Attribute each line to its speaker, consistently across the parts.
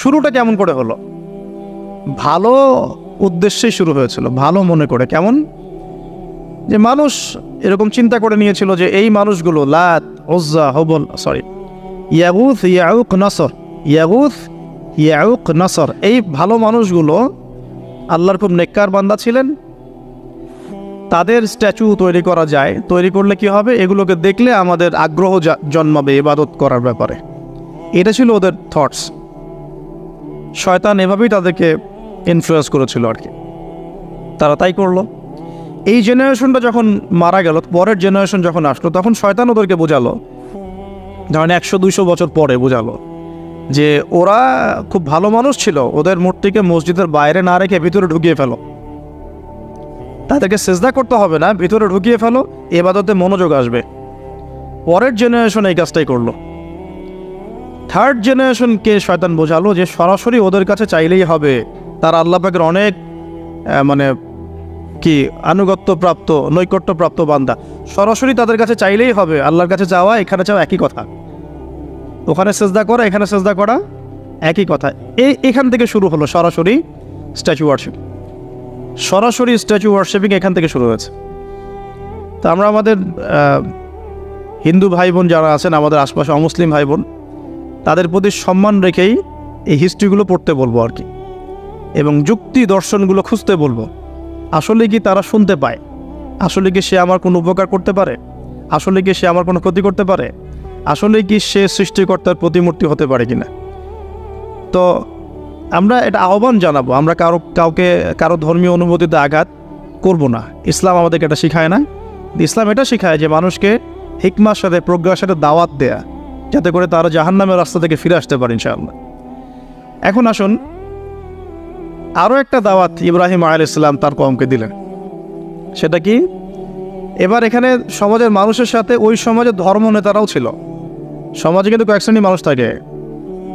Speaker 1: শুরুটা কেমন করে হলো? ভালো উদ্দেশ্যেই শুরু হয়েছিল, ভালো মনে করে। কেমন? যে মানুষ এরকম চিন্তা করে নিয়েছিল যে এই মানুষগুলো লাত, উজ্জা, হুবল, ইয়াগুথ, ইয়াউক, নসর, ইয়াগুথ, ইয়াউক, নসর, এই ভালো মানুষগুলো আল্লাহর খুব নেককার বান্দা ছিলেন। তাদের স্ট্যাচু তৈরি করা যায়, তৈরি করলে কি হবে? এগুলোকে দেখলে আমাদের আগ্রহ জন্মাবে ইবাদত করার ব্যাপারে। এটা ছিল ওদের থটস। শয়তান এভাবেই তাদেরকে ইনফ্লুয়েন্স করেছিল আর কি। তারা তাই করলো। এই জেনারেশনটা যখন মারা গেল, পরের জেনারেশন যখন আসলো, তখন শয়তান ওদেরকে বোঝালো, ধরেন 100-200 বছর পরে বোঝালো যে ওরা খুব ভালো মানুষ ছিল, ওদের মূর্তিকে মসজিদের বাইরে না রেখে ভিতরে ঢুকিয়ে ফেলো। তাদেরকে সেজদা করতে হবে না, ভিতরে ঢুকিয়ে ফেলো, ইবাদতে মনোযোগ আসবে। পরের জেনারেশন এই কাজটাই করলো। থার্ড জেনারেশনকে শয়তান বোঝালো যে সরাসরি ওদের কাছে চাইলেই হবে, তারা আল্লাহ পাকের অনেক আনুগত্যপ্রাপ্ত, নৈকট্যপ্রাপ্ত বান্দা। সরাসরি তাদের কাছে চাইলেই হবে, আল্লাহর কাছে চাওয়া এখানে চাওয়া একই কথা, ওখানে সেজদা করা এখানে সেজদা করা একই কথা। এখান থেকে শুরু হলো সরাসরি স্ট্যাচু ওয়ার্শিপ। সরাসরি স্ট্যাচু ওয়ার্শিপিং এখান থেকে শুরু হয়েছে। তা আমরা আমাদের হিন্দু ভাই বোন যারা আছেন, আমাদের আশপাশে অমুসলিম ভাই বোন, তাদের প্রতি সম্মান রেখেই এই হিস্ট্রিগুলো পড়তে বলবো আর কি, এবং যুক্তি দর্শনগুলো খুঁজতে বলবো। আসলে কি তারা শুনতে পায়? আসলে কি সে আমার কোনো উপকার করতে পারে? আসলে কি সে আমার কোনো ক্ষতি করতে পারে? আসলে কি সে সৃষ্টিকর্তার প্রতিমূর্তি হতে পারে কিনা? তো আমরা এটা আহ্বান জানাবো, আমরা কারো ধর্মীয় অনুভূতিতে আঘাত করব না। ইসলাম আমাদেরকে এটা শেখায় না। ইসলাম এটা শেখায় যে মানুষকে হিকমার সাথে, প্রজ্ঞার সাথে দাওয়াত দেয়া, যাতে করে তারা জাহান্নামের রাস্তা থেকে ফিরে আসতে পারে ইনশাআল্লাহ। এখন আসুন, আরও একটা দাওয়াত ইব্রাহিম আলাইহিস সালাম তার কওমকে দিলেন। সেটা কি? এবার এখানে সমাজের মানুষের সাথে ওই সমাজের ধর্ম নেতারাও ছিল। সমাজে কিন্তু কয়েক শ্রেণীর মানুষ থাকে,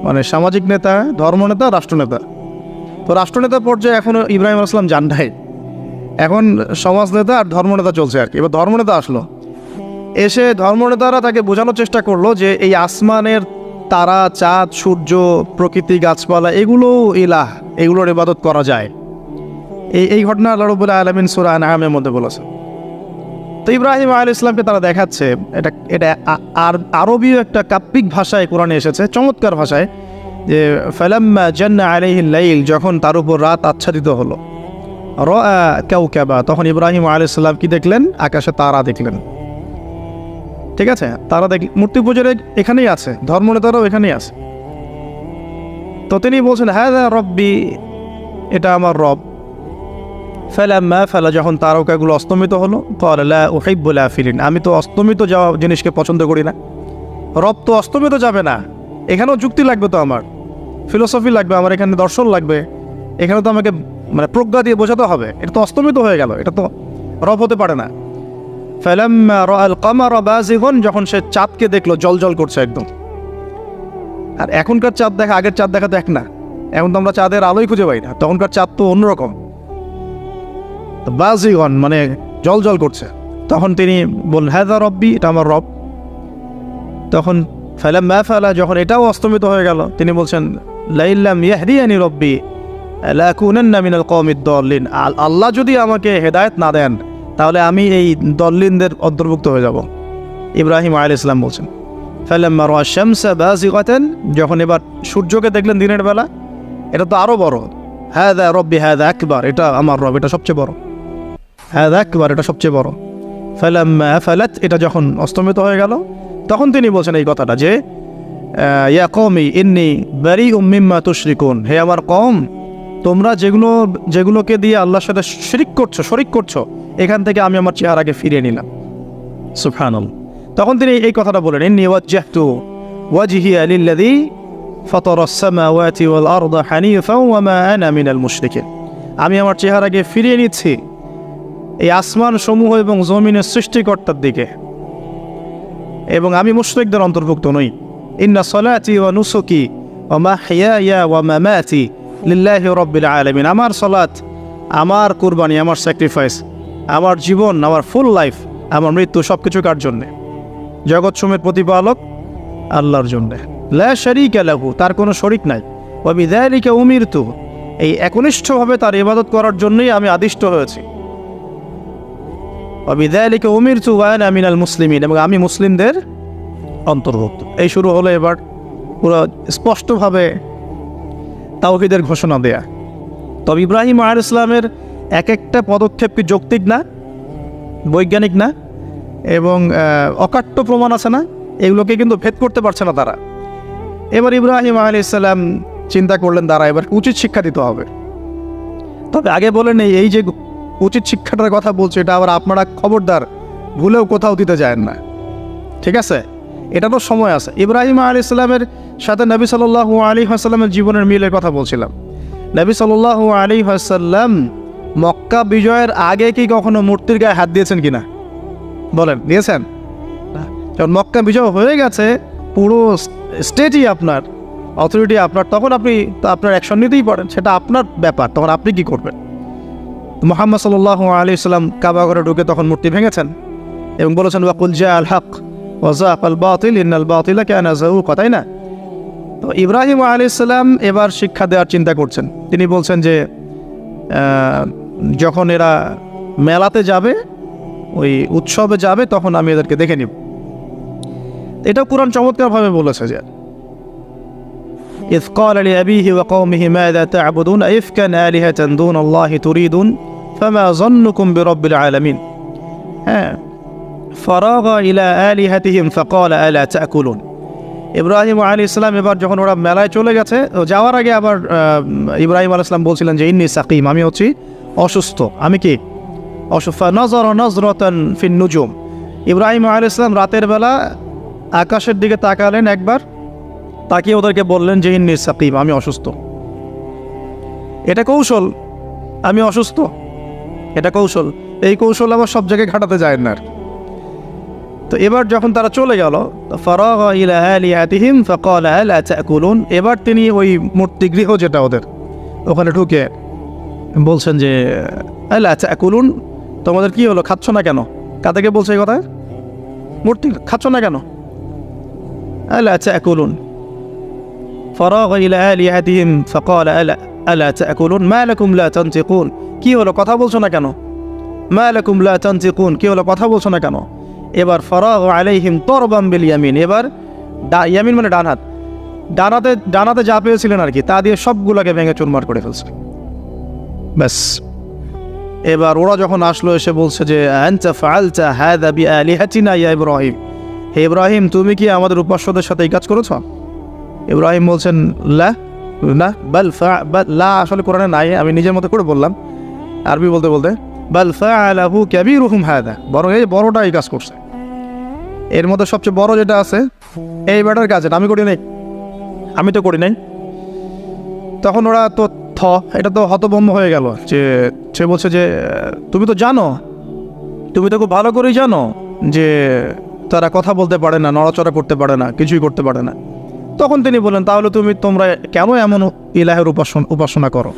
Speaker 1: মানে সামাজিক নেতা, ধর্মনেতা, রাষ্ট্রনেতা। তো রাষ্ট্রনেতা পর্যায়ে এখন ইব্রাহিম আলাইহিস সালাম যান নাই, এখন সমাজ নেতা আর ধর্মনেতা চলছে আর কি। এবার ধর্মনেতা আসলো, এসে ধর্মনেতারা তাকে বোঝানোর চেষ্টা করলো যে এই আসমানের তারা, চাঁদ, সূর্য, প্রকৃতি, গাছপালা, এগুলো ইলাহ, এগুলোর ইবাদত করা যায়। এই ঘটনা আল্লাহ রাব্বুল আলামিন সূরা আনআমের মধ্যে বলেছে। তো ইব্রাহিম আলাইহিস সালামকে তারা দেখাচ্ছে, এটা আরবীয় একটা কাব্যিক ভাষায় কোরআনে এসেছে, চমৎকার ভাষায়, যে ফালাম্মা জান্না আলাইহিল লাইল, যখন তার উপর রাত আচ্ছাদিত হলো, রাআ কাওকাবা, তখন ইব্রাহিম আলাইহিস সালাম কি দেখলেন? আকাশে তারা দেখলেন। ঠিক আছে, তারা মূর্তি পূজার এখানেই আছে, ধর্মনেতারাও এখানেই আছে। তো তিনি বলছেন হাযা রব্বি, এটা আমার রব। ফালাম্মা ফালা, যখন তারকাগুলো অস্তমিত হলো, ক্বালা লা উহিব্বুল আফিলিন, আমি তো অস্তমিত যাওয়া জিনিসকে পছন্দ করি না। রব তো অস্তমিত যাবে না, এখানেও যুক্তি লাগবে, তো আমার ফিলোসফি লাগবে, আমার এখানে দর্শন লাগবে, এখানে তো আমাকে প্রজ্ঞা দিয়ে বোঝাতে হবে। এটা তো অস্তমিত হয়ে গেল, এটা তো রব হতে পারে না। ফালাম্মা রাআল কামারা বাযিগান, যখন সে চাঁদকে দেখলো জলজল করছে একদম। আর এখনকার চাঁদ দেখা আগের চাঁদ দেখা তো এক না, এখন তো আমরা চাঁদের আলোই খুঁজে পাই না, তখনকার চাঁদ তো অন্যরকম। বাযিগান মানে জলজল করছে। তখন তিনি বললেন হাযা রব্বি, এটা আমার রব। তখন ফালাম্মা ফালা, যখন এটাও অস্তমিত হয়ে গেল, তিনি বলছেন লাইল্লাম ইয়াহদিয়ানি রব্বি লাকুনান্না মিনাল কওমিদ দাল্লিন, আল্লাহ যদি আমাকে হেদায়েত না দেন তাহলে আমি এই দল্লিনদের অন্তর্ভুক্ত হয়ে যাব। ইব্রাহিম আলাইহিস সালাম বলছেন ফালাম্মা রাআ শামসা বাযিগাতান, যখন এবার সূর্যকে দেখলেন দিনের বেলা, এটা তো আরো বড়। হাযা রব্বি হাযা আকবার, এটা আমার রব, এটা সবচেয়ে বড়। হাযা আকবার, এটা সবচেয়ে বড়। ফালাম্মা ফালাত, এটা যখন অস্তমিত হয়ে গেল, তখন তিনি বলছেন এই কথাটা যে ইয়া কওমি ইন্নী বারিউম মিম্মা তুশরিকুন, হে আমার কওম, তোমরা যেগুলোকে দিয়ে আল্লাহর সাথে শরিক করছো, এখান থেকে আমি আমার চেহারাকে ফিরিয়ে নিলাম। সুবহানাল্লাহ। তখন তিনি এই কথাটা বলেন ইন্নী ওয়াজ্জাহতু ওয়াজহিয়া লিল্লাযী ফাতারাস সামাওয়াতি ওয়াল আরদা হানিফাও ওয়া মা আনা মিনাল মুশরিকিন, আমি আমার চেহারাকে ফিরিয়ে নিচ্ছি এই আসমান সমূহ এবং জমিনের সৃষ্টিকর্তার দিকে, এবং আমি মুশরিকদের অন্তর্ভুক্ত নই। ইন্না সলাতি ওয়া নুসুকি ওয়া মাহইয়ায়া ওয়া মামাতি লিল্লাহি রাব্বিল আলামিন, আমার সালাত, আমার কুরবানি, আমার স্যাক্রিফাইস, আমার জীবন, আমার ফুল লাইফ, আমার মৃত্যু, সব কিছু কার জন্যে? জগৎ সমূহের প্রতিপালক আল্লাহর জন্যে। লা শারীকা লাহু, তার কোনো শরিক নাই। ওয়া বিযালিকা উমিরতু, এই একনিষ্ঠভাবে তার ইবাদত করার জন্যই আমি আদিষ্ট হয়েছি। ওয়া বিযালিকা উমিরতু ওয়া আনা মিনাল মুসলিমিন, এবং আমি মুসলিমদের অন্তর্ভুক্ত। এই শুরু হলো এবার পুরো স্পষ্টভাবে তাওহীদের ঘোষণা দেয়া। তবে ইব্রাহিম আলাইহিস সালামের এক একটা পদক্ষেপ কি যৌক্তিক না, বৈজ্ঞানিক না, এবং অকাট্য প্রমাণ আছে না, এগুলোকে কিন্তু ভেদ করতে পারছে না তারা। এবার ইব্রাহিম আলাইহিস সালাম চিন্তা করলেন তারা এবার উচিত শিক্ষা দিতে হবে। তবে আগে বলে নেই, এই যে উচিত শিক্ষাটার কথা বলছে এটা আবার আপনারা খবরদার ভুলেও কোথাও দিতে যায় না, ঠিক আছে? এটা তো সময় আছে। ইব্রাহিম আলাইহিস সালামের সাথে নবী সাল্লাল্লাহু আলাইহি ওয়াসাল্লামের জীবনের মিলের কথা বলছিলাম। নবী সাল্লাল্লাহু আলাইহি ওয়াসাল্লাম মক্কা বিজয়ের আগে কি কখনো মূর্তির গায়ে হাত দিয়েছেন কিনা বলেন? দিয়েছেন? যখন মক্কা বিজয় হয়ে গেছে, পুরো স্টেটই আপনার, অথরিটি আপনার, তখন আপনি তো আপনার অ্যাকশন নিতেই পারেন, সেটা আপনার ব্যাপার, তখন আপনি কি করবেন? মুহাম্মদ সাল্লাল্লাহু আলাইহি ওয়াসাল্লাম কাবা ঘরে ঢুকে তখন মূর্তি ভেঙেছেন এবং বলেছেন ওয়াকুল জাআল হক ওয়া যাকাল বাতিল ইন্নাল বাতিলা কানা যাহুকা, তাই না? তো ইব্রাহিম আলাইহিস সালাম এবার শিক্ষা দেওয়ার চিন্তা করছেন। তিনি বলছেন যে যখন এরা মেলাতে যাবে, ওই উৎসবে যাবে, তখন আমি এদেরকে দেখে নিব। এটা কুরআন চমৎকারভাবে বলেছে যে ইয ক্বালা লিআবিহি ওয়া কওমিহি মাযা তা'বুদুন আইফকান আলিহাতান দুনাল্লাহি তুরিদুন ফামা যান্নুকুম বিরাব্বিল আলামিন। হ্যাঁ, ফারাগা ইলা আলিহাতিহিম ফাকালা আলা তা'কুলুন। ইব্রাহিম আলাইহিস সালাম এবার যখন ওরা মেলায় চলে গেছে, যাওয়ার আগে আবার ইব্রাহিম আলাইহিস সালাম বলছিলেন যে ইন্নী সাকিম, আমি হচ্ছি অসুস্থ। আমি কি অসুস্থ? নজর নজরতান ফিন নুজুম। ইব্রাহিম আলাইহিস সালাম রাতের বেলা আকাশের দিকে তাকালেন একবার, তাকিয়ে ওদেরকে বললেন যে ইন্নী সাকিম, আমি অসুস্থ। এটা কৌশল, আমি অসুস্থ, এটা কৌশল। এই কৌশল আবার সব জায়গায় ঘাটাতে যায় না। তো এবার যখন তারা চলে গেল, ফারাগা ইলা আলিহাতিহিম ফাকালা আলা তা'কুলুন, এবার তিনি ওই মূর্তিগৃহ যেটা ওদের, ওখানে ঢুকে বলছেন যে আলা তা'কুলুন, তোমাদের কি হলো, খাচ্ছ না কেন? কাদেরকে বলছে এই কথা? মূর্তি, খাচ্ছ না কেন? আলা তা'কুলুন। ফারাগা ইলা আলিহাতিহিম ফাকালা আলা তা'কুলুন মা লাকুম লা তানতিকুন, কি হলো, কথা বলছো না কেন? মা লাকুম লা তানতিকুন, কি হলো, কথা বলছো না কেন? এবার ফারাগা আলাইহিম তরবাম বিল ইয়ামিন, এবার ইয়ামিন মানে ডান হাত, ডানাতে যা পেয়েছিলেন আর কি, তা দিয়ে সবগুলোকে ভেঙে চুরমার করে ফেলছে। ব্যাস, এবার ওরা যখন আসলো এসে বলছে যে আনতা ফাআলতা হাযা বিআলিহাতিনা ইয়া ইব্রাহিম, হে ইব্রাহিম, তুমি কি আমাদের উপাস্যদের সাথে এই কাজ করেছো? ইব্রাহিম বলছেন লা, না, বাল লা আসলে কোরআনে নাই, আমি নিজের মতো করে বললাম আরবি বলতে বলতে। বাল ফাআলাহু কাবীরুহুম হাযা, বড় এই বড়টা এই কাজ করছে। এর মধ্যে সবচেয়ে বড় যেটা আছে এই ব্যাটার কাজ, আমি করি নাই, আমি তো করি নাই। তখন ওরা তো এটা তো হতভম্ব হয়ে গেল, যে সে বলছে যে তুমি তো জানো, তুমি তো খুব ভালো করেই জানো যে তারা কথা বলতে পারে না, নড়াচড়া করতে পারে না, কিছুই করতে পারে না। তখন তিনি বললেন তাহলে তোমরা কেন এমন ইলাহের উপাসনা করো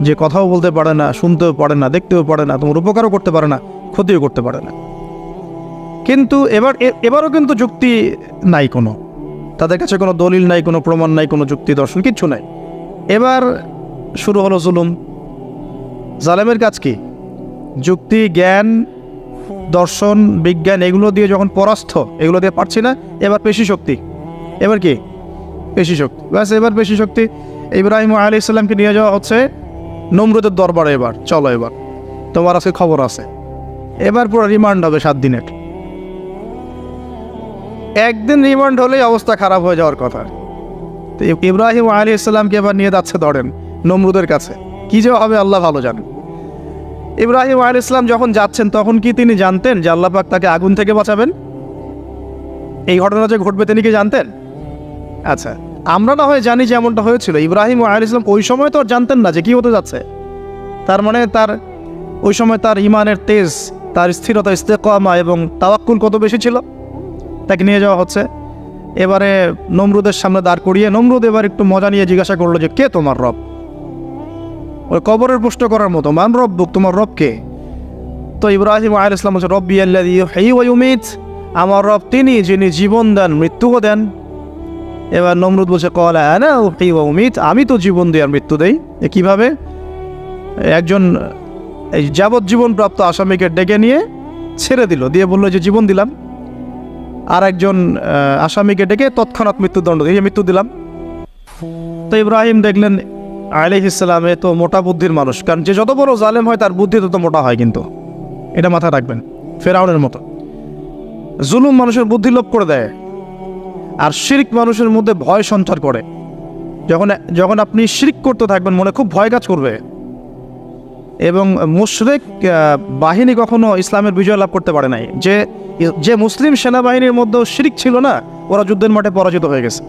Speaker 1: যে কথাও বলতে পারে না, শুনতেও পারে না, দেখতেও পারে না, তোমার উপকারও করতে পারে না, ক্ষতিও করতে পারে না। কিন্তু এবারও কিন্তু যুক্তি নাই, কোনো তাদের কাছে কোনো দলিল নাই, কোনো প্রমাণ নাই, কোনো যুক্তি দর্শন কিচ্ছু নাই। এবার শুরু হলো জুলুম। জালেমের কাজ কি? যুক্তি, জ্ঞান, দর্শন, বিজ্ঞান এগুলো দিয়ে যখন পরাস্ত, এগুলো দিয়ে পারছি না, এবার পেশি শক্তি। এবার কি? পেশি শক্তি। ব্যাস, এবার পেশি শক্তি। ইব্রাহিম আলাইহিস সালামকে নিয়ে যাওয়া হচ্ছে নমরুদের দরবারে। এবার চলো, এবার তোমার আজকে খবর আছে। এবার পুরো রিমান্ড হবে 7 দিনের। একদিন রিমান্ড হলেই অবস্থা খারাপ হয়ে যাওয়ার কথা। তো ইব্রাহিম আলাইহিস সালামকে এবার নিয়ে যাচ্ছে ধরেন নমরুদের কাছে। কি যে হবে আল্লাহ ভালো জানেন। ইব্রাহিম আলাইহিস সালাম যখন যাচ্ছেন তখন কি তিনি জানতেন যে আল্লাহ পাক তাকে আগুন থেকে বাঁচাবেন? এই ঘটনা যে ঘটবে তিনি কি জানতেন? আচ্ছা, আমরা না হয় জানি যে এমনটা হয়েছিল। ইব্রাহিম আলাইহিস সালাম ওই সময় তো জানতেন না যে কি হতে যাচ্ছে। তার মানে তার ওই সময় তার ইমানের তেজ, তার স্থিরতা, ইস্তেকামা এবং তাওয়াক্কুল কত বেশি ছিল। তাকে নিয়ে যাওয়া হচ্ছে। এবারে নমরুদের সামনে দাঁড় করিয়ে নমরুদ এবার একটু মজা নিয়ে জিজ্ঞাসা করলো যে কে তোমার রব? ওই কবরের প্রশ্ন করার মতো, মান রব্বুক, তোমার রব কে? তো ইব্রাহিম আলাইহিস সালাম বলছে রব্বি আল্লাযী ইউহয়ী ওয়া ইউমীত, আমার রব তিনি যিনি জীবন দেন, মৃত্যুও দেন। এবার নমরুদ বলছে ক্বালা আনা উহয়ি ওয়া উমীত, আমি তো জীবন দিই আর মৃত্যু দেই। কীভাবে? একজন এই যাবজ্জীবন প্রাপ্ত আসামিকে ডেকে নিয়ে ছেড়ে দিল, দিয়ে বললো যে জীবন দিলাম। আর একজন আসামিকে ডেকে তৎক্ষণাৎ মৃত্যুদণ্ড দিয়ে মৃত্যু দিলাম। তো ইব্রাহিম দেখলেন আলাইহিস সালাম এ তো মোটা বুদ্ধির মানুষ, কারণ যে যত বড় জালেম হয় তার বুদ্ধি তত মোটা হয়, কিন্তু এটা মাথায় রাখবেন। ফেরাউনের মতো জুলুম মানুষের বুদ্ধি লোপ করে দেয়, আর শিরক মানুষের মধ্যে ভয় সঞ্চার করে। যখন আপনি শিরক করতে থাকবেন মনে খুব ভয় কাজ করবে। এবং মুশরিক বাহিনী কখনো ইসলামের বিজয় লাভ করতে পারে নাই। যে মুসলিম সেনাবাহিনীর মধ্যেও শিরক ছিল না, ওরা যুদ্ধের মাঠে পরাজিত হয়ে গেছে।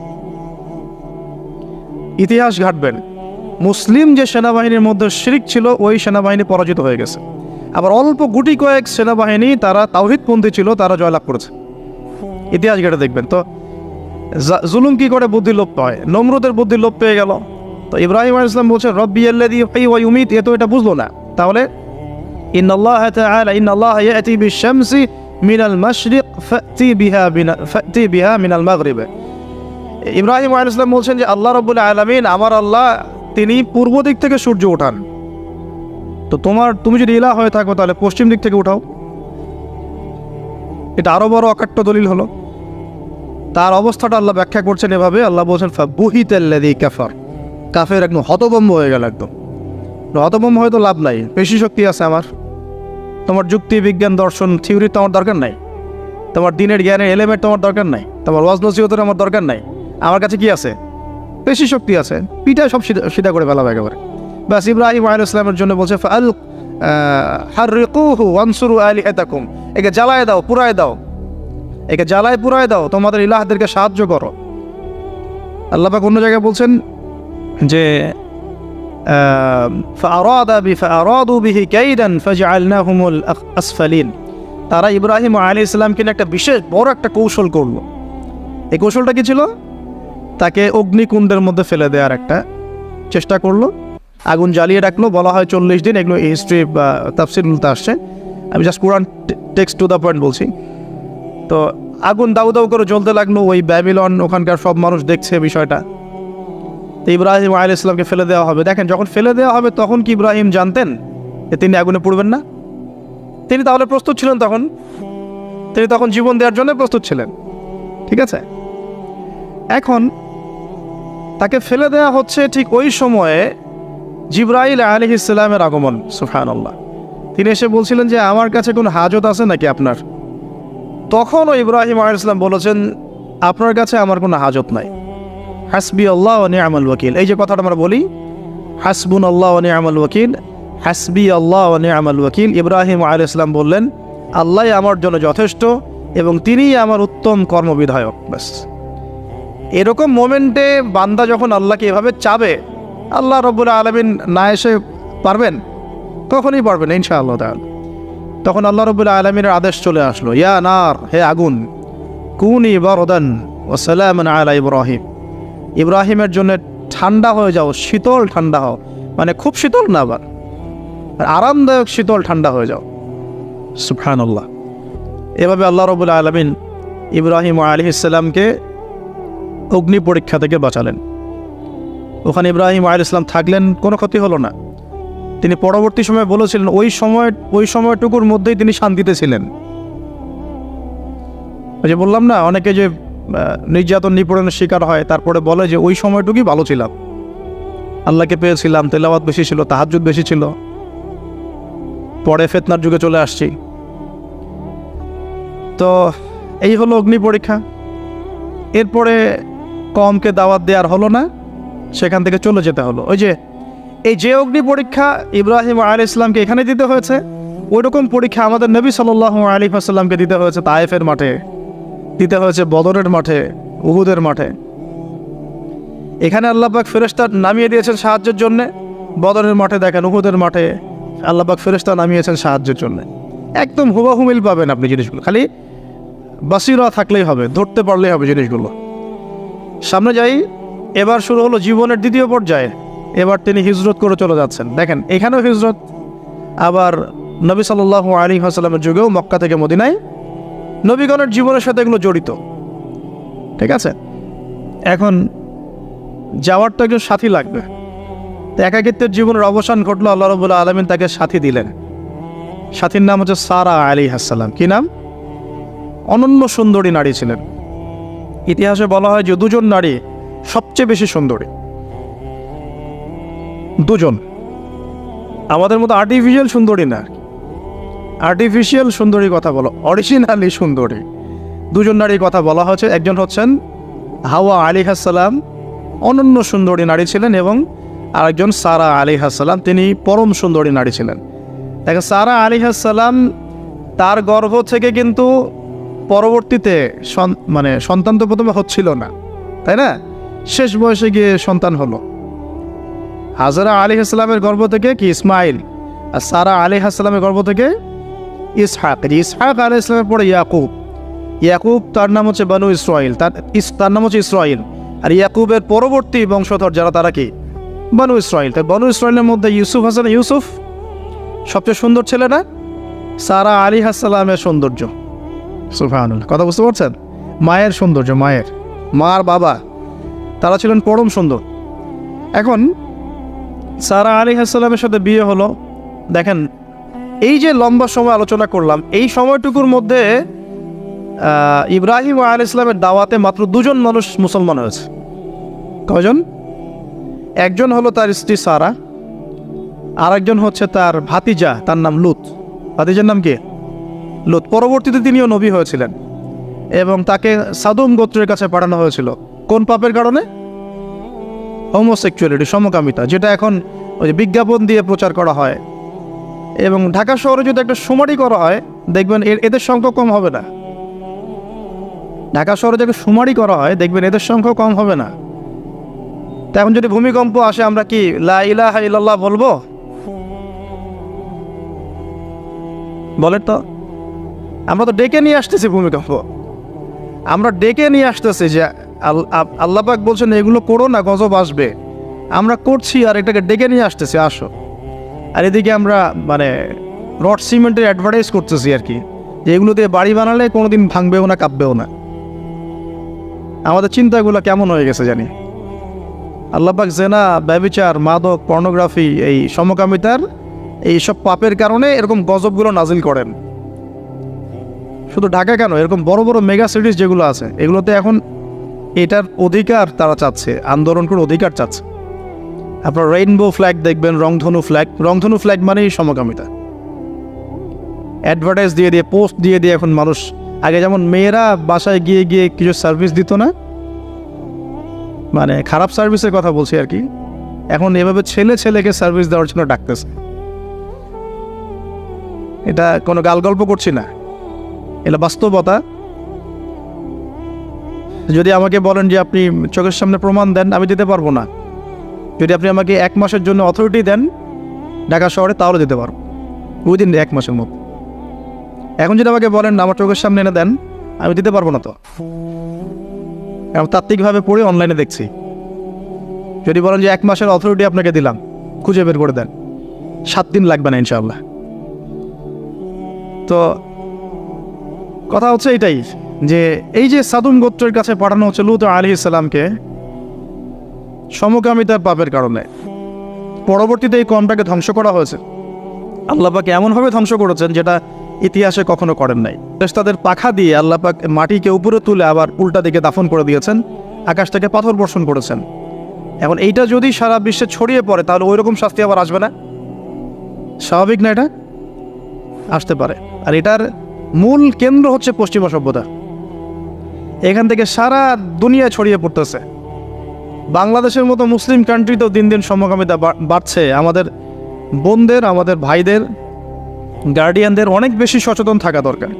Speaker 1: ইতিহাস ঘাটবেন, মুসলিম যে সেনাবাহিনীর মধ্যে শিরক ছিল ওই সেনাবাহিনী পরাজিত হয়ে গেছে। আবার অল্প গুটি কয়েক সেনাবাহিনী তারা তাওহীদপন্থী ছিল, তারা জয়লাভ করেছে। ইতিহাস ঘাটে দেখবেন। তো জুলুম কি করে বুদ্ধি লোপ পায়? নমরুদের বুদ্ধি লোপ পেয়ে গেল। তো ইব্রাহিম আলাইহিস সালাম বলছেন রব্বি আল্লাযী ইউহয়ি ওয়া ইউমীত, এ তো এটা বুঝলো না। তাহলে ইন্নাল্লাহ তাআলা ইন্নাল্লাহ ইয়াতি বিশ-শামসি মিনাল মাশরিক ফাতি বিহা মিনাল মাগরিব। ইব্রাহিম আলাইহিস সালাম বলছেন যে আল্লাহ রাব্বুল আলামিন, আমার আল্লাহ, তিনি পূর্ব দিক থেকে সূর্য ওঠান। তো তুমি যদি ইলাহ হয়ে থাকো তাহলে পশ্চিম দিক থেকে উঠাও। এটা আরো বড় অকাট্য দলিল হলো। তার অবস্থাটা আল্লাহ ব্যাখ্যা করছেন এভাবে, আল্লাহ বলছেন ফাবুহিতাল্লাযী কাফার, কাফের একদম হতভম্ব হয়ে গেল। একদম হতভম্ব হয়তো লাভ নাই, পেশি শক্তি আছে আমার, তোমার যুক্তি বিজ্ঞান দর্শন থিওরি তো আমার দরকার নাই, তোমার দিনের জ্ঞানের এলিমেন্ট তোমার দরকার নাই, তোমার ওয়াজ নসিহতের আমার দরকার নাই। আমার কাছে কি আছে? পেশি শক্তি আছে, পিঠায় সব সিধা করে ফেলাবে একেবারে। ব্যাস ইব্রাহিম আলাইহিস সালামের জন্য বলছে ফাআল হাররিকুহু ওয়ানসুরু আলিহাতাকুম, একে জ্বালায় দাও, পুরায় দাও, একে জ্বালায় পুরায় দাও, তোমাদের ইলাহদেরকে সাহায্য করো। আল্লাহ পাক অন্য জায়গায় বলছেন যে ফাআরাদু বিহি কাইদান ফাজআলনাহুমুল আসফালিন, তারা ইব্রাহিম আলাইহিস সালামকে একটা বিশেষ বড় একটা কৌশল করলো। এই কৌশলটা কি ছিল? তাকে অগ্নিকুণ্ডের মধ্যে ফেলে দেওয়ার একটা চেষ্টা করলো, আগুন জ্বালিয়ে রাখলো। বলা হয় 40 দিন, এগুলো হিস্ট্রি বা তাফসীরগুলোতে আসছে, আমি just Quran text to the point বলছি। তো আগুন দাউ দাউ করে জ্বলতে লাগলো, ওই ব্যাবিলন ওখানকার সব মানুষ দেখছে বিষয়টা। তো ইব্রাহিম আলাইহিস সালামকে ফেলে দেওয়া হবে। দেখেন, যখন ফেলে দেওয়া হবে তখন কি ইব্রাহিম জানতেন যে তিনি আগুনে পড়বেন না? তিনি তাহলে প্রস্তুত ছিলেন, তিনি তখন জীবন দেওয়ার জন্য প্রস্তুত ছিলেন। ঠিক আছে, এখন তাকে ফেলে দেওয়া হচ্ছে, ঠিক ওই সময়ে জিবরাইল আলাইহিস সালামের আগমন। সুবহানাল্লাহ। তিনি এসে বলছিলেন যে আমার কাছে কোনো হাজত আছে নাকি আপনার? তখনও ইব্রাহিম আলাইহিস সালাম বলেছেন আপনার কাছে আমার কোনো হাজত নাই। হাসবি আল্লাহ ওয়া নি'মাল ওয়াকিল, এই যে কথাটা আমরা বলি হাসবুন আল্লাহ ওয়া নি'মাল ওয়াকিল, হাসবি আল্লাহ ওয়া নি'মাল ওয়াকিল। ইব্রাহিম আলাইহিস সালাম বললেন আল্লাহই আমার জন্য যথেষ্ট এবং তিনিই আমার উত্তম কর্মবিধায়ক। ব্যাস, এরকম মোমেন্টে বান্দা যখন আল্লাহকে এভাবে চাবে, আল্লাহ রাব্বুল আলামিন না এসে পারবেন? কখনই পারবেন ইনশাআল্লাহ তাআলা। তখন আল্লাহ রাব্বুল আলামিনের আদেশ চলে আসলো, ইয়া নার, হে আগুন, কুনি বারদান ওয়া সালামান আলা ইব্রাহিম, ইব্রাহিমের জন্য ঠান্ডা হয়ে যাও, শীতল ঠান্ডা হও, মানে খুব শীতল না, আবার আরামদায়ক শীতল ঠান্ডা হয়ে যাও। সুবহানাল্লাহ। এভাবে আল্লাহ রাব্বুল আলামিন ইব্রাহিম আলাইহিস সালামকে অগ্নি পরীক্ষা থেকে বাঁচালেন। ওখানে ইব্রাহিম আলাইহিস সালাম থাকলেন, কোনো ক্ষতি হলো না। তিনি পরবর্তী সময়ে বলেছিলেন ওই সময়টুকুর মধ্যেই তিনি শান্তিতে ছিলেন। ওই যে বললাম না, অনেকে যে নির্যাতন নিপীড়নের শিকার হয় তারপরে বলে যে ওই সময়টুকুই ভালো ছিলাম, আল্লাহকে পেয়েছিলাম, তেলাওয়াত বেশি ছিল, তাহাজ্জুদ বেশি ছিল, পরে ফিতনার যুগে চলে আসছি। তো এই হলো অগ্নি পরীক্ষা। এরপরে কমকে দাওয়াত দেওয়ার হলো না, সেখান থেকে চলে যেতে হলো। এই যে অগ্নি পরীক্ষা ইব্রাহিম আলাইহিস সালামকে এখানে দিতে হয়েছে, ওইরকম পরীক্ষা আমাদের নবী সাল্লাল্লাহু আলাইহি ওয়াসাল্লামকে দিতে হয়েছে তায়েফের মাঠে, দিতে হয়েছে বদরের মাঠে, উহুদের মাঠে। এখানে আল্লাহ পাক ফেরেশতা নামিয়ে দিয়েছেন সাহায্যের জন্য, বদরের মাঠে দেখেন, উহুদের মাঠে আল্লাহ পাক ফেরেশতা নামিয়েছেন সাহায্যের জন্য। একদম হুবহু মিল পাবেন আপনি জিনিসগুলো, খালি বাসিরা থাকলেই হবে, ধরতে পারলেই হবে জিনিসগুলো। সামনে যাই, এবার শুরু হলো জীবনের দ্বিতীয় পর্যায়ে। এবার তিনি হিজরত করে চলে যাচ্ছেন। দেখেন, এখানেও হিজরত, আবার নবী সাল্লাল্লাহু আলাইহি ওয়াসাল্লামের যুগেও মক্কা থেকে মদিনায় নবীগণের জীবনের সাথে এগুলো জড়িত। ঠিক আছে, এখন যাওয়ার তো একজন সাথী লাগবে। তো একাকিত্বের জীবনের অবসান ঘটলো, আল্লাহ রাব্বুল আলামিন তাকে সাথী দিলেন। সাথীর নাম হচ্ছে সারা আলাইহিস সালাম। কি নাম? অনন্য সুন্দরী নারী ছিলেন। ইতিহাসে বলা হয় যে দুজন নারী সবচেয়ে বেশি সুন্দরী, দুজন। আমাদের মতো আর্টিফিশিয়াল সুন্দরী না, আর্টিফিশিয়াল সুন্দরী কথা বলো, অরিজিনালি সুন্দরী দুজন নারীর কথা বলা হয়েছে। একজন হচ্ছেন হাওয়া আলাইহিস সালাম, অনন্য সুন্দরী নারী ছিলেন, এবং আরেকজন সারা আলাইহিস সালাম, তিনি পরম সুন্দরী নারী ছিলেন। দেখেন, সারা আলাইহিস সালাম তার গর্ভ থেকে কিন্তু পরবর্তীতে সন্তান তো প্রথমে হচ্ছিল না, তাই না? শেষ বয়সে গিয়ে সন্তান হলো। হাজরা আলাইহিস সালামের গর্ভ থেকে কি ইসমাইল, আর সারা আলাইহিস সালামের গর্ভ থেকে ইসহাক। ইসহাক আলাইহিস সালামের পরে ইয়াকুব। ইয়াকুব তার নাম হচ্ছে বানু ইসরাইল, তার নাম হচ্ছে ইসরাইল। আর ইয়াকুবের পরবর্তী বংশধর যারা, তারা কি? বানু ইসরাইল। তাই বানু ইসরাইলের মধ্যে ইউসুফ হাসান, ইউসুফ সবচেয়ে সুন্দর ছেলে না? সারা আলাইহিস সালামের সৌন্দর্য, সুবহানাল্লাহ, কথা বুঝতে পারছেন? মায়ের সৌন্দর্য, মার বাবা, তারা ছিলেন পরম সুন্দর। এখন সারা আলাইহিস সালামের সাথে বিয়ে হলো। দেখেন, এই যে লম্বা সময় আলোচনা করলাম, এই সময়টুকুর মধ্যে ইব্রাহিম আলাইহিস সালামের দাওয়াতে মাত্র দুজন মানুষ মুসলমান হয়েছে। কয়জন? একজন হলো তার স্ত্রী সারা, আর একজন হচ্ছে তার ভাতিজা, তার নাম লুত। ভাতিজার নাম কি? লুত। পরবর্তীতে তিনিও নবী হয়েছিলেন, এবং তাকে সাদুম গোত্রের কাছে পাঠানো হয়েছিল। কোন পাপের কারণে? হোমোসেক্সুয়ালিটি, সমকামিতা, যেটা এখন ওই বিজ্ঞাপন দিয়ে প্রচার করা হয়। এবং ঢাকা শহরে যদি একটা শুমারি করা হয়, দেখবেন এদের সংখ্যা কম হবে না। ঢাকা শহরে যদি শুমারি করা হয়, দেখবেন এদের সংখ্যা কম হবে না। তা এখন যদি ভূমিকম্প আসে, আমরা কি লা ইলাহা ইল্লাল্লাহ বলবো? বলেন তো। আমরা তো ডেকে নিয়ে আসতেছি ভূমিকম্প, আমরা ডেকে নিয়ে আসতেছি যে আল্লাহ পাক বলছেন এগুলো করো না, গজব আসবে। আমরা করছি আর এটাকে ডেকে নিয়ে আসতেছি, আসো। আর এদিকে আমরা রড সিমেন্টের অ্যাডভার্টাইজ করতেছি আর কি, যে এগুলো দিয়ে বাড়ি বানালে কোনোদিন ভাঙবেও না, কাঁপবেও না। আমাদের চিন্তাগুলো কেমন হয়ে গেছে জানি। আল্লাহ পাক জেনা, ব্যভিচার, মাদক, পর্নোগ্রাফি, এই সমকামিতার এইসব পাপের কারণে এরকম গজবগুলো নাজিল করেন। শুধু ঢাকা কেন, এরকম বড় বড় মেগা সিটিজ যেগুলো আছে, এগুলোতে এখন এটার অধিকার তারা চাচ্ছে, আন্দোলন করে অধিকার চাচ্ছে। আপনার রেইনবো ফ্ল্যাগ দেখবেন, রংধনু ফ্ল্যাগ। রংধনু ফ্ল্যাগ মানেই সমকামিতা। অ্যাডভার্টাইজ দিয়ে দিয়ে, পোস্ট দিয়ে দিয়ে এখন মানুষ, আগে যেমন মেয়েরা বাসায় গিয়ে গিয়ে কিছু সার্ভিস দিত না, খারাপ সার্ভিসের কথা বলছি আর কি, এখন এভাবে ছেলেকে সার্ভিস দেওয়ার জন্য ডাকতেছে। এটা কোনো গাল গল্প করছি না, এটা বাস্তবতা। যদি আমাকে বলেন যে আপনি চোখের সামনে প্রমাণ দেন, আমি দিতে পারবো না। যদি আপনি আমাকে 1 মাসের জন্য অথরিটি দেন ঢাকা শহরে, তাহলে দিতে পারবো উইদিন 1 মাসের মধ্যে। এখন যদি আমাকে বলেন আমার চোখের সামনে এনে দেন, আমি দিতে পারবো না। তো আমি তাত্ত্বিকভাবে পড়ে অনলাইনে দেখছি। যদি বলেন যে 1 মাসের অথরিটি আপনাকে দিলাম, খুঁজে বের করে দেন, 7 দিন লাগবে না ইনশাআল্লাহ। তো কথা হচ্ছে এটাই, যে এই যে সাদুম গোত্রের কাছে পাঠানো হচ্ছে লূত আলাইহিস সালামকে সমকামিতার পাপের কারণে, পরবর্তীতে এই কমটাকে ধ্বংস করা হয়েছে। আল্লাহ পাক এমনভাবে ধ্বংস করেছেন যেটা ইতিহাসে কখনো করেন নাই। ফেরেশতাদের পাখা দিয়ে আল্লাহ পাক মাটিকে উপরে তুলে আবার উল্টা দিকে দাফন করে দিয়েছেন, আকাশ থেকে পাথর বর্ষণ করেছেন। এখন এইটা যদি সারা বিশ্বে ছড়িয়ে পড়ে, তাহলে ওই রকম শাস্তি আবার আসবে না? স্বাভাবিক না? এটা আসতে পারে। আর এটার মূল কেন্দ্র হচ্ছে পশ্চিমা সভ্যতা। এখান থেকে সারা দুনিয়ায় ছড়িয়ে পড়তেছে। বাংলাদেশের মতো মুসলিম কান্ট্রিতেও দিন দিন সমকামিতা বাড়ছে। আমাদের বোনদের, আমাদের ভাইদের, গার্ডিয়ানদের অনেক বেশি সচেতন থাকা দরকার।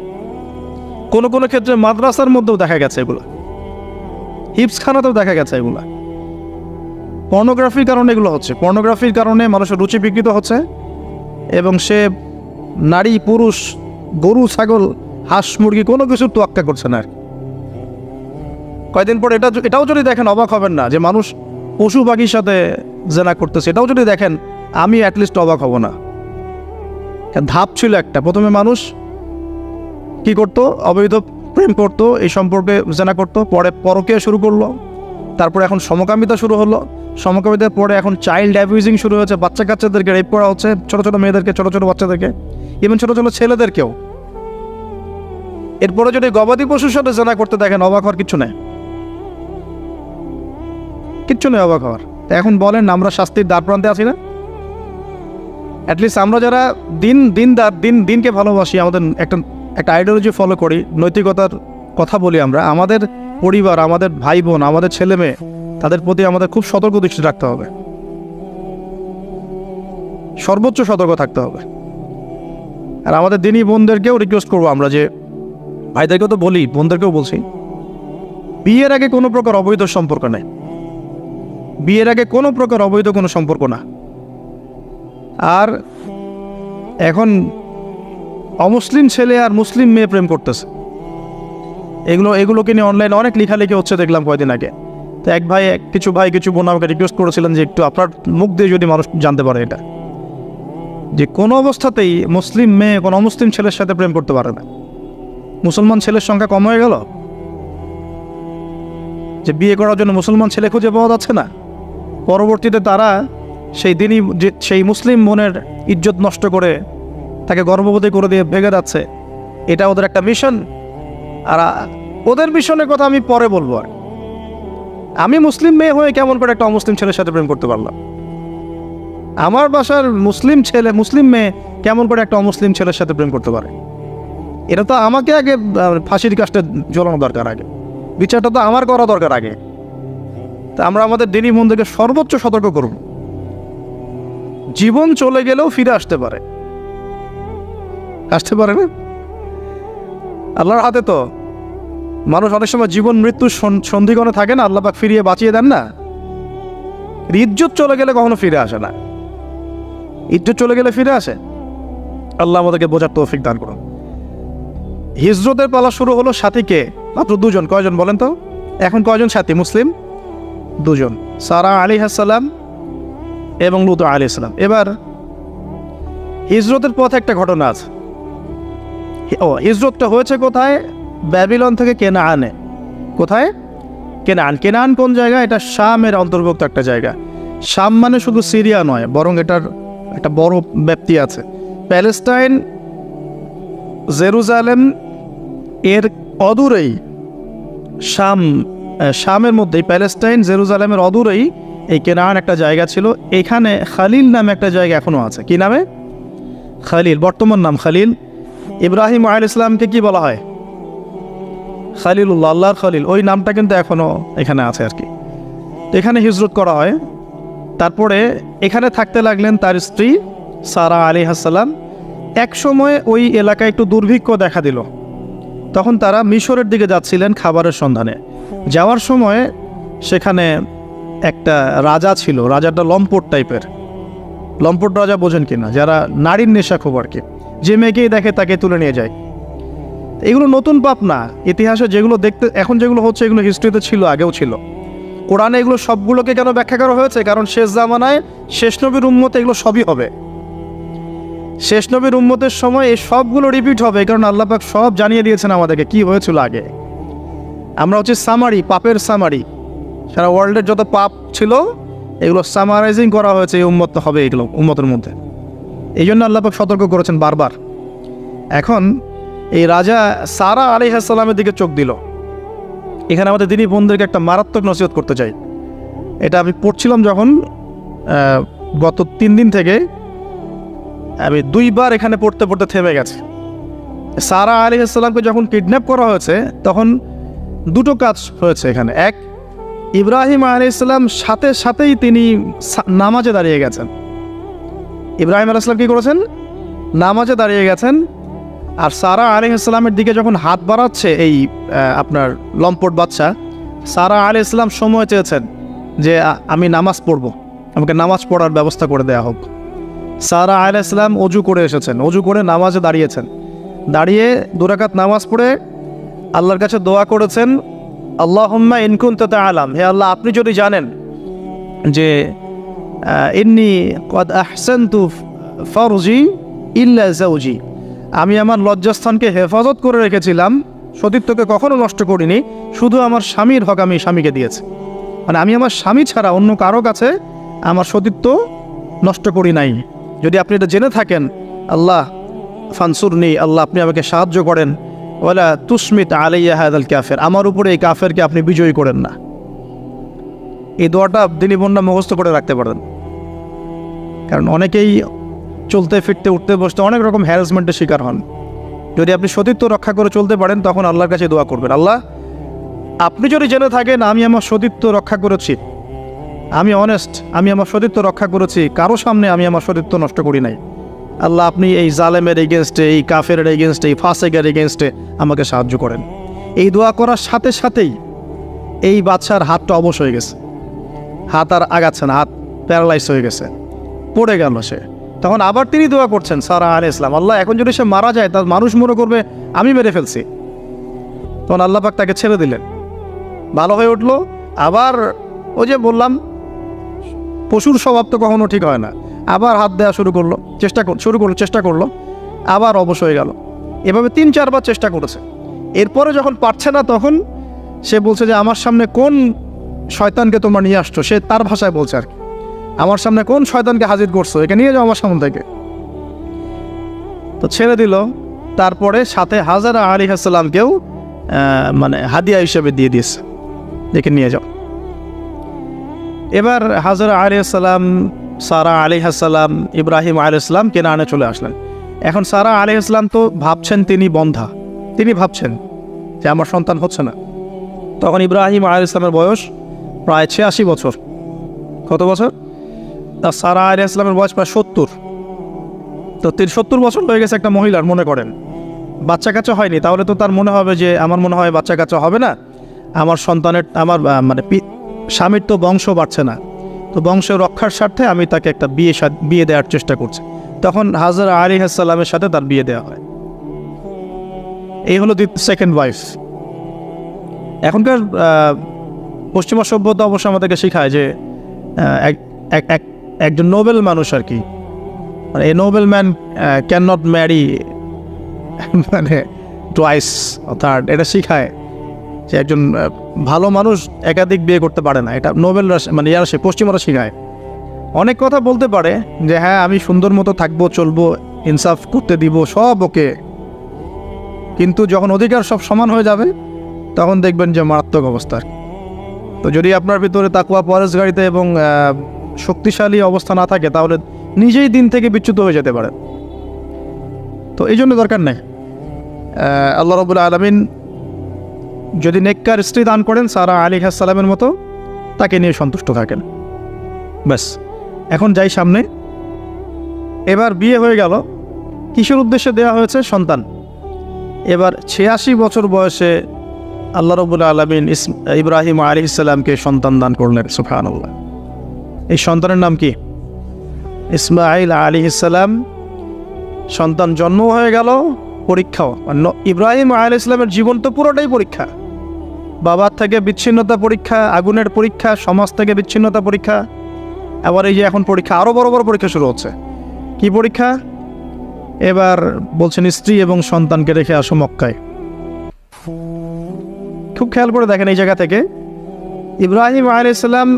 Speaker 1: কোনো কোনো ক্ষেত্রে মাদ্রাসার মধ্যেও দেখা গেছে এগুলো, হিপসখানাতেও দেখা গেছে এগুলো। পর্নোগ্রাফির কারণে এগুলো হচ্ছে। পর্নোগ্রাফির কারণে মানুষের রুচি বিকৃত হচ্ছে, এবং সে নারী, পুরুষ, গরু, ছাগল, হাঁস, মুরগি কোনো কিছুর তোয়াক্কা করছে না। কয়দিন পর এটাও যদি দেখেন, অবাক হবেন না যে মানুষ পশু পাখির সাথে জেনা করতেছে। এটাও যদি দেখেন, আমি অ্যাটলিস্ট অবাক হব না। ধাপ ছিল একটা, প্রথমে মানুষ কি করতো? অবৈধ প্রেম করতো, এই সম্পর্কে জেনা করতো, পরে পরকীয়া শুরু করলো, তারপরে এখন সমকামিতা শুরু হলো, সমকামিতার পরে এখন চাইল্ড অ্যাবিউজিং শুরু হয়েছে, বাচ্চা কাচ্চাদেরকে রেপ করা হচ্ছে, ছোটো ছোটো মেয়েদেরকে, ছোটো ছোটো বাচ্চাদেরকে, ইভেন ছোটো ছোটো ছেলেদেরকেও। এরপরে যদি গবাদি পশুর সাথে জেনা করতে দেখেন, অবাক হওয়ার কিচ্ছু নেই, কিচ্ছু নেই অবাক হওয়ার। এখন বলেন আমরা শাস্তির দ্বার প্রান্তে আছি না? অ্যাটলিস্ট আমরা যারা দিনকে ভালোবাসি, আমাদের একটা আইডিওলজি ফলো করি, নৈতিকতার কথা বলি, আমরা আমাদের পরিবার, আমাদের ভাই বোন, আমাদের ছেলে মেয়ে, তাদের প্রতি আমাদের খুব সতর্ক দৃষ্টি রাখতে হবে, সর্বোচ্চ সতর্ক থাকতে হবে। আর আমাদের দিনী বোনদেরকেও রিকোয়েস্ট করবো আমরা, যে ভাইদেরকেও তো বলি, বোনদেরকেও বলছি, বিয়ের আগে কোনো প্রকার অবৈধ সম্পর্ক নেই, বিয়ের আগে কোনো প্রকার অবৈধ কোনো সম্পর্ক না। আর এখন অমুসলিম ছেলে আর মুসলিম মেয়ে প্রেম করতেছে, এগুলোকে নিয়ে অনলাইনে অনেক লেখালেখি হচ্ছে, দেখলাম কয়েকদিন আগে। তো কিছু বোন আমাকে রিকোয়েস্ট করেছিলেন যে একটু আপনার মুখ দিয়ে যদি মানুষ জানতে পারে এটা, যে কোনো অবস্থাতেই মুসলিম মেয়ে কোনো অমুসলিম ছেলের সাথে প্রেম করতে পারে না। মুসলমান ছেলের সংখ্যা কম হয়ে গেল, যে বিয়ে করার জন্য মুসলমান ছেলে খুঁজে পাওয়া যাচ্ছে না। পরবর্তীতে তারা সেই মুসলিম বোনের ইজ্জত নষ্ট করে তাকে গর্ভবতী করে দিয়ে ভেগে যাচ্ছে। এটা ওদের একটা মিশন। আর ওদের মিশনের কথা আমি পরে বলবো। আর আমি মুসলিম মেয়ে হয়ে কেমন করে একটা অমুসলিম ছেলের সাথে প্রেম করতে পারলাম? আমার বাসার মুসলিম মেয়ে কেমন করে একটা অমুসলিম ছেলের সাথে প্রেম করতে পারে? এটা তো আমাকে আগে ফাঁসির কাজটা ঝোলানো দরকার, আগে বিচারটা তো আমার করা দরকার আগে। তা আমরা আমাদের দিনী বোনদেরকে সর্বোচ্চ সতর্ক করব। জীবন চলে গেলেও ফিরে আসতে পারে না? আল্লাহর হাতে তো মানুষ অনেক সময় জীবন মৃত্যুর সন্ধিগণে থাকে না, আল্লাহ পাক ফিরিয়ে বাঁচিয়ে দেন না। ইজ্জত চলে গেলে কখনো ফিরে আসে না, ইজ্জত চলে গেলে ফিরে আসে। আল্লাহ আমাদেরকে বোঝার তৌফিক দান করুন। হিজরতের পালা শুরু হলো, সাথীকে মাত্র দুজন। কয়জন বলেন তো? এখন কয়জন সাথী মুসলিম? দুজন, সারা আলাইহিস সালাম এবং লূত আলাইহিস সালাম। এবার হিজরতের পথে একটা ঘটনা আছে। হিজরতটা হয়েছে কোথায়? ব্যাবিলন থেকে কেনানে। কোথায়? কেনান কোন জায়গা? এটা শামের অন্তর্ভুক্ত একটা জায়গা। শাম মানে শুধু সিরিয়া নয়, বরং এটার একটা বড় ব্যাপ্তি আছে। প্যালেস্টাইন, জেরুজালেম এর অদূরেই শামের মধ্যেই, প্যালেস্টাইন জেরুজালেমের অদূরেই এই কেনান একটা জায়গা ছিল। এখানে খালিল নামে একটা জায়গা এখনও আছে। কি নামে? খালিল, বর্তমান নাম খালিল। ইব্রাহিম আলাইহিস সালামকে কি বলা হয়? খালিলুল্লাহ, আল্লাহর খালিল। ওই নামটা কিন্তু এখনও এখানে আছে আর কি। এখানে হিজরত করা হয়। তারপরে এখানে থাকতে লাগলেন তার স্ত্রী সারা আলাইহিস সালাম। এক সময় ওই এলাকায় একটু দুর্ভিক্ষ দেখা দিল। তখন তারা মিশরের দিকে যাচ্ছিলেন খাবারের সন্ধানে। যাওয়ার সময় সেখানে একটা রাজা ছিল। রাজাটা লম্পট টাইপের। লম্পট রাজা বোঝেন কিনা? যারা নারীর নেশা খুব আর কি, যে মেয়েকেই দেখে তাকে তুলে নিয়ে যায়। এগুলো নতুন পাপ না। ইতিহাসে যেগুলো দেখতে এখন যেগুলো হচ্ছে, এগুলো হিস্ট্রিতে ছিল, আগেও ছিল। কোরআনে এগুলো সবগুলোকে কেন ব্যাখ্যা করা হয়েছে? কারণ শেষ জামানায় শেষ নবীর উম্মতে এগুলো সবই হবে। শেষ নবীর উম্মতের সময় এই সবগুলো রিপিট হবে, কারণ আল্লাহ পাক সব জানিয়ে দিয়েছেন আমাদেরকে কি হয়েছিল আগে। আমরা হচ্ছে সামারি, পাপের সামারি। সারা ওয়ার্ল্ডের যত পাপ ছিল এগুলো সামারাইজিং করা হয়েছে, এই উম্মত হবে এগুলো উম্মতের মধ্যে। এই জন্য আল্লাহ পাক সতর্ক করেছেন বারবার। এখন এই রাজা সারা আলাইহিস সালামের দিকে চোখ দিল। এখানে আমাদের দিনী বোনদেরকে একটা মারাত্মক নসিহত করতে চাই। এটা আমি পড়ছিলাম যখন, গত 3 দিন থেকে আমি 2বার এখানে পড়তে থেমে গেছে। সারা আলাইহিস সালামকে যখন কিডন্যাপ করা হয়েছে, তখন দুটো কাজ হয়েছে এখানে। এক, ইব্রাহিম আলাইহিস সালাম সাথেই তিনি নামাজে দাঁড়িয়ে গেছেন। ইব্রাহিম আলাইহিস সালাম কী করেছেন? নামাজে দাঁড়িয়ে গেছেন। আর সারা আলাইহিস সালামের দিকে যখন হাত বাড়াচ্ছে এই আপনার লম্পট বাচ্চা, সারা আলাইহিস সালাম সময় চেয়েছেন যে আমি নামাজ পড়ব, আমাকে নামাজ পড়ার ব্যবস্থা করে দেয়া হোক। সারা আলাইহিস সালাম অজু করে এসেছেন, অজু করে নামাজে দাঁড়িয়েছেন। দাঁড়িয়ে 2 রাকাত নামাজ পড়ে আল্লাহর কাছে দোয়া করেছেন, আল্লাহুম্মা ইন কুনতা তা'লাম, হে আল্লাহ আপনি যদি জানেন যে ইন্নী কদ আহসানতু ফারজি ইল্লা যাওজি, আমি আমার লজ্জাস্থানকে হেফাজত করে রেখেছিলাম, সতীত্বকে কখনো নষ্ট করিনি, শুধু আমার স্বামীর হক আমি স্বামীকে দিয়েছি। মানে আমি আমার স্বামী ছাড়া অন্য কারো কাছে আমার সতীত্ব নষ্ট করি নাই। যদি আপনি এটা জেনে থাকেন, আল্লাহ ফানসুরনি, আল্লাহ আপনি আমাকে সাহায্য করেন, ওয়ালা তুসমিত আলাইয়া হাদাল কাফের, আমার উপরে এই কাফেরকে আপনি বিজয়ী করেন না। এই দোয়াটা দিনী বন্যা মুখস্থ করে রাখতে পারেন, কারণ অনেকেই চলতে ফিরতে উঠতে বসতে অনেক রকম হ্যারাসমেন্টের শিকার হন। যদি আপনি সতীত্ব রক্ষা করে চলতে পারেন, তখন আল্লাহর কাছে দোয়া করবেন, আল্লাহ আপনি যদি জেনে থাকেন আমি আমার সতীত্ব রক্ষা করেছি, আমি অনেস্ট, আমি আমার সতীত্ব রক্ষা করেছি, কারো সামনে আমি আমার সতীত্ব নষ্ট করি নাই, আল্লাহ আপনি এই জালেমের এগেনস্টে, এই কাফের এগেনস্টে, এই ফাসেকের এগেনস্টে আমাকে সাহায্য করেন। এই দোয়া করার সাথে সাথেই এই বাদশার হাতটা অবশ হয়ে গেছে, হাত আর আগাচ্ছে না, হাত প্যারালাইজ হয়ে গেছে, পড়ে গেল সে। তখন আবার তিনি দোয়া করছেন সারা আলাইহিস সালাম, আল্লাহ এখন যদি সে মারা যায়, তার মানুষ মনে করবে আমি মেরে ফেলছি। তখন আল্লাহ পাক তাকে ছেড়ে দিলেন, ভালো হয়ে উঠলো। আবার ওই যে বললাম, পশুর স্বভাব তো কখনো ঠিক হয় না, আবার হাত দেওয়া চেষ্টা করলো, আবার অবশ হয়ে গেল। এভাবে 3-4 বার চেষ্টা করেছে। এরপরে যখন পারছে না, তখন সে বলছে যে আমার সামনে কোন শয়তানকে তোমরা নিয়ে আসছো, সে তার ভাষায় বলছে আর কি, আমার সামনে কোন শয়তানকে হাজির করছো, একে নিয়ে যাও আমার সামনে থেকে। তো ছেড়ে দিল। তারপরে সাথে হাজারা আলাইহিস সালামকেও মানে হাদিয়া হিসেবে দিয়ে দিয়েছে, একে নিয়ে যাও। এবার হাজরা আলাইহিস সালাম, সারা আলাইহিস সালাম, ইব্রাহিম আলাইহিস সালাম কেনানে চলে আসলেন। এখন সারা আলাইহিস সালাম তো ভাবছেন তিনি বন্ধা, তিনি ভাবছেন যে আমার সন্তান হচ্ছে না। তখন ইব্রাহিম আলাইহিস সালামের বয়স প্রায় 86 বছর। কত বছর? তা সারা আলাইহিস সালামের বয়স প্রায় 70। তো 70 বছর হয়ে গেছে একটা মহিলার, মনে করেন বাচ্চা কাচ্চা হয়নি, তাহলে তো তার মনে হবে যে আমার মনে হয় বাচ্চা কাচ্চা হবে না, আমার সন্তানের, আমার মানে স্বামীর তো বংশ বাড়ছে না, তো বংশ রক্ষার স্বার্থে আমি তাকে একটা বিয়ে দেওয়ার চেষ্টা করছি। তখন হাজরা আলাইহিস সালামের সাথে তার বিয়ে দেওয়া হয়। এই হলো সেকেন্ড ওয়াইফ। এখনকার পশ্চিমা সভ্যতা অবশ্য আমাদেরকে শেখায় যে একজন নোবেল মানুষ আর কি, মানে a noble man can not marry মানে টুয়াইস থার্ড, এটা শেখায় যে একজন ভালো মানুষ একাধিক বিয়ে করতে পারে না। এটা নোবেলরা মানে ইয়ারা পশ্চিমারা শেখায়। অনেক কথা বলতে পারে যে হ্যাঁ আমি সুন্দর মতো থাকবো, চলবো, ইনসাফ করতে দিব, সব ওকে, কিন্তু যখন অধিকার সব সমান হয়ে যাবে তখন দেখবেন যে মারাত্মক অবস্থা। তো যদি আপনার ভিতরে তাকওয়া, পরহেজগারিতা এবং শক্তিশালী অবস্থা না থাকে, তাহলে নিজেই দিন থেকে বিচ্যুত হয়ে যেতে পারে। তো এই জন্য দরকার নেই। আল্লাহ রাব্বুল আলামিন যদি নেককার স্ত্রী দান করেন সারা আলাইহিস সালামের মতো, তাকে নিয়ে সন্তুষ্ট থাকেন, ব্যাস। এখন যাই সামনে। এবার বিয়ে হয়ে গেল, কিসের উদ্দেশ্যে দেওয়া হয়েছে? সন্তান। এবার 86 বছর বয়সে আল্লাহ রাব্বুল আলামিন ইব্রাহিম আলাইহিস সালামকে সন্তান দান করলেন। সুবহানাল্লাহ। এই সন্তানের নাম কি? ইসমাঈল আলাইহিস সালাম। সন্তান জন্ম হয়ে গেল, পরীক্ষাও। ইব্রাহিম আলাইহিস সালামের জীবন তো পুরোটাই পরীক্ষা। বাবার থেকে বিচ্ছিন্নতা পরীক্ষা, আগুনের পরীক্ষা, সমাজ থেকে বিচ্ছিন্নতা পরীক্ষা, আবার এই যে এখন পরীক্ষা, আরও বড় বড় পরীক্ষা শুরু হচ্ছে। কি পরীক্ষা? এবার বলছেন স্ত্রী এবং সন্তানকে রেখে আসো মক্কায়। খুব খেয়াল করে দেখেন, এই জায়গা থেকে ইব্রাহিম আলাইহিস সালাম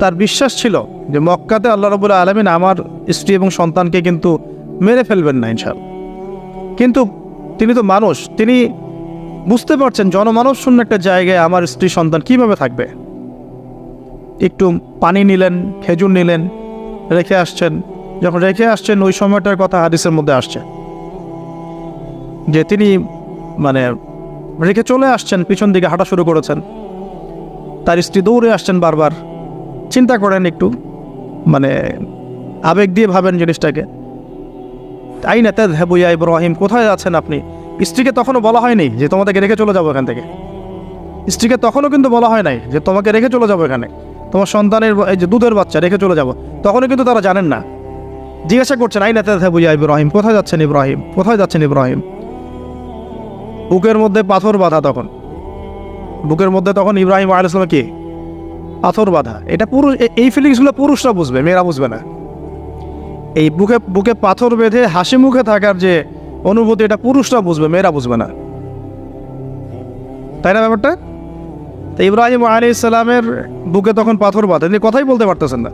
Speaker 1: তার বিশ্বাস ছিল যে মক্কাতে আল্লাহ রাব্বুল আলামিন আমার স্ত্রী এবং সন্তানকে কিন্তু মেরে ফেলবেন না ইনশাআল্লাহ। কিন্তু তিনি তো মানুষ, তিনি বুঝতে পারছেন জনমানব শূন্য একটা জায়গায় আমার স্ত্রী সন্তান কিভাবে থাকবে। একটু পানি নিলেন, খেজুর নিলেন, রেখে আসছেন। যখন রেখে আসছেন, ওই সময়টার কথা হাদিসের মধ্যে আসছে যে তিনি মানে রেখে চলে আসছেন, পিছন দিকে হাঁটা শুরু করেছেন। তার স্ত্রী দৌড়ে আসছেন বারবার। চিন্তা করেন একটু, মানে আবেগ দিয়ে ভাবেন জিনিসটাকে। আইনা তাযহাবু ইয়া ইব্রাহিম, কোথায় যাচ্ছেন আপনি? স্ত্রীকে তখনও বলা হয়নি যে তোমাদেরকে রেখে চলে যাবো এখান থেকে। স্ত্রীকে তখনও কিন্তু বলা হয় নাই যে তোমাকে রেখে চলে যাবো এখানে, তোমার সন্তানের এই যে দুধের বাচ্চা রেখে চলে যাবো, তখনও কিন্তু তারা জানেন না। জিজ্ঞাসা করছেন আইনা তাযহাবু ইয়া ইব্রাহিম, কোথায় যাচ্ছেন ইব্রাহিম, কোথায় যাচ্ছেন ইব্রাহিম? বুকের মধ্যে পাথর বাঁধা, তখন বুকের মধ্যে তখন ইব্রাহিম আলাইহিস সালাম কি পাথর বাঁধা। এটা পুরুষ, এই ফিলিংসগুলো পুরুষরা বুঝবে, মেয়েরা বুঝবে না। এই বুকে পাথর বেঁধে হাসি মুখে থাকার যে অনুভূতি, এটা পুরুষরা বুঝবে, মেয়েরা বুঝবে না, তাই না ব্যাপারটা? তো ইব্রাহিম আলাইহিস সালামের বুকে তখন পাথর বাঁধে, তিনি কথাই বলতে পারতেছেন না।